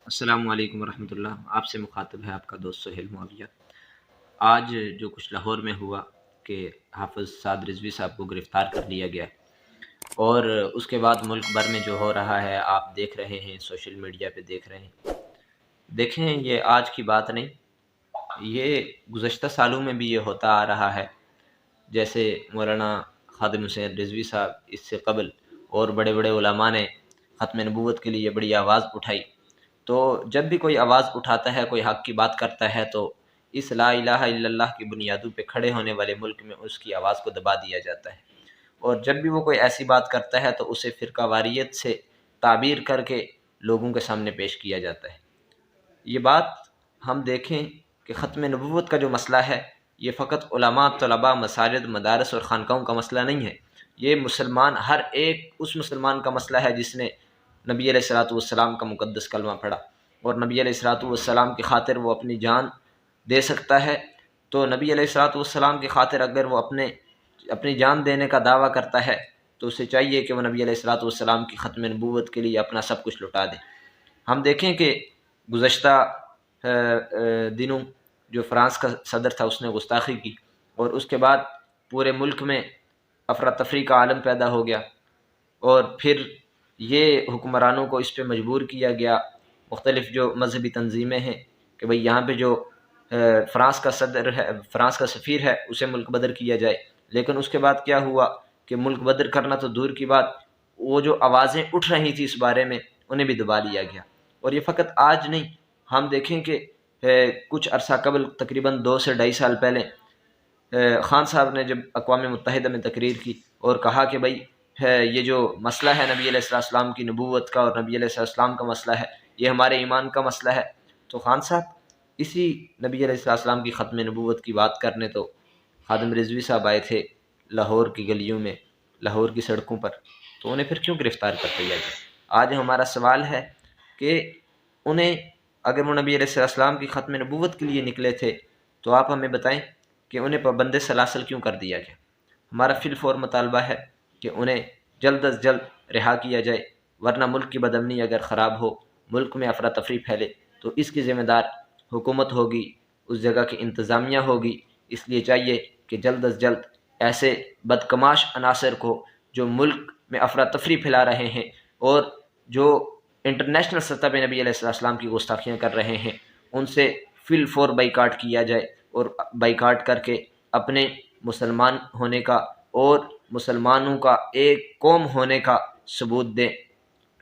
السلام علیکم ورحمۃ اللہ۔ آپ سے مخاطب ہے آپ کا دوست سہیل معاویہ۔ آج جو کچھ لاہور میں ہوا کہ حافظ سعد رضوی صاحب کو گرفتار کر لیا گیا، اور اس کے بعد ملک بھر میں جو ہو رہا ہے آپ دیکھ رہے ہیں، سوشل میڈیا پہ دیکھ رہے ہیں۔ دیکھیں، یہ آج کی بات نہیں، یہ گزشتہ سالوں میں بھی یہ ہوتا آ رہا ہے۔ جیسے مولانا خادم حسین رضوی صاحب اس سے قبل اور بڑے بڑے علماء نے ختم نبوت کے لیے بڑی آواز اٹھائی۔ تو جب بھی کوئی آواز اٹھاتا ہے، کوئی حق کی بات کرتا ہے، تو اس لا الہ الا اللہ کی بنیادوں پہ کھڑے ہونے والے ملک میں اس کی آواز کو دبا دیا جاتا ہے، اور جب بھی وہ کوئی ایسی بات کرتا ہے تو اسے فرقہ واریت سے تعبیر کر کے لوگوں کے سامنے پیش کیا جاتا ہے۔ یہ بات ہم دیکھیں کہ ختم نبوت کا جو مسئلہ ہے، یہ فقط علماء، طلباء، مساجد، مدارس اور خانقاہوں کا مسئلہ نہیں ہے۔ یہ مسلمان، ہر ایک اس مسلمان کا مسئلہ ہے جس نے نبی علیہ الصلوۃ والسلام کا مقدس کلمہ پڑھا، اور نبی علیہ الصلوۃ والسلام کی خاطر وہ اپنی جان دے سکتا ہے۔ تو نبی علیہ الصلوۃ والسلام کی خاطر اگر وہ اپنی جان دینے کا دعویٰ کرتا ہے تو اسے چاہیے کہ وہ نبی علیہ الصلوۃ والسلام کی ختم نبوت کے لیے اپنا سب کچھ لٹا دے۔ ہم دیکھیں کہ گزشتہ دنوں جو فرانس کا صدر تھا اس نے گستاخی کی، اور اس کے بعد پورے ملک میں افراتفری کا عالم پیدا ہو گیا، اور پھر یہ حکمرانوں کو اس پہ مجبور کیا گیا، مختلف جو مذہبی تنظیمیں ہیں، کہ بھئی یہاں پہ جو فرانس کا صدر ہے، فرانس کا سفیر ہے، اسے ملک بدر کیا جائے۔ لیکن اس کے بعد کیا ہوا کہ ملک بدر کرنا تو دور کی بات، وہ جو آوازیں اٹھ رہی تھی اس بارے میں انہیں بھی دبا لیا گیا۔ اور یہ فقط آج نہیں، ہم دیکھیں کہ کچھ عرصہ قبل، تقریباً 2 سے 2.5 سال پہلے، خان صاحب نے جب اقوام متحدہ میں تقریر کی اور کہا کہ بھئی یہ جو مسئلہ ہے نبی علیہ السلام کی نبوت کا اور نبی علیہ السلام کا مسئلہ ہے، یہ ہمارے ایمان کا مسئلہ ہے، تو خان صاحب اسی نبی علیہ السلام کی ختم نبوت کی بات کرنے تو خادم رضوی صاحب آئے تھے لاہور کی گلیوں میں، لاہور کی سڑکوں پر، تو انہیں پھر کیوں گرفتار کر لیا گیا؟ آج ہمارا سوال ہے کہ انہیں، اگر وہ نبی علیہ السلام کی ختم نبوت کے لیے نکلے تھے تو آپ ہمیں بتائیں کہ انہیں پابند سلاسل کیوں کر دیا گیا؟ ہمارا فی الفور مطالبہ ہے کہ انہیں جلد از جلد رہا کیا جائے، ورنہ ملک کی بدامنی اگر خراب ہو، ملک میں افراتفری پھیلے، تو اس کی ذمہ دار حکومت ہوگی، اس جگہ کی انتظامیہ ہوگی۔ اس لیے چاہیے کہ جلد از جلد ایسے بدکماش عناصر کو جو ملک میں افراتفری پھیلا رہے ہیں اور جو انٹرنیشنل سطح پہ نبی علیہ السلام کی گستاخیاں کر رہے ہیں، ان سے فی الفور بائیکاٹ کیا جائے، اور بائیکاٹ کر کے اپنے مسلمان ہونے کا اور مسلمانوں کا ایک قوم ہونے کا ثبوت دیں،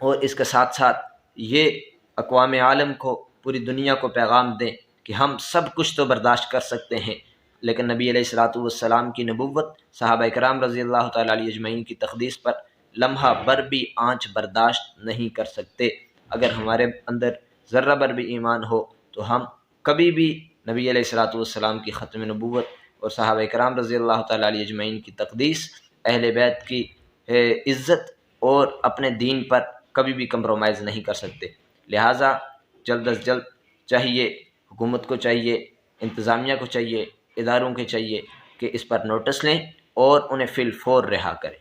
اور اس کے ساتھ ساتھ یہ اقوام عالم کو، پوری دنیا کو پیغام دیں کہ ہم سب کچھ تو برداشت کر سکتے ہیں، لیکن نبی علیہ الصلوۃ والسلام کی نبوت، صحابہ کرام رضی اللہ تعالیٰ علیہ اجمعین کی تقدیس پر لمحہ بر بھی آنچ برداشت نہیں کر سکتے۔ اگر ہمارے اندر ذرہ بر بھی ایمان ہو تو ہم کبھی بھی نبی علیہ الصلوۃ والسلام کی ختم نبوت اور صحابہ کرام رضی اللہ تعالیٰ علیہ اجمعین کی تقدیس، اہل بیت کی عزت اور اپنے دین پر کبھی بھی کمپرومائز نہیں کر سکتے۔ لہٰذا جلد از جلد چاہیے، حکومت کو چاہیے، انتظامیہ کو چاہیے، اداروں کے چاہیے کہ اس پر نوٹس لیں اور انہیں فی الفور رہا کریں۔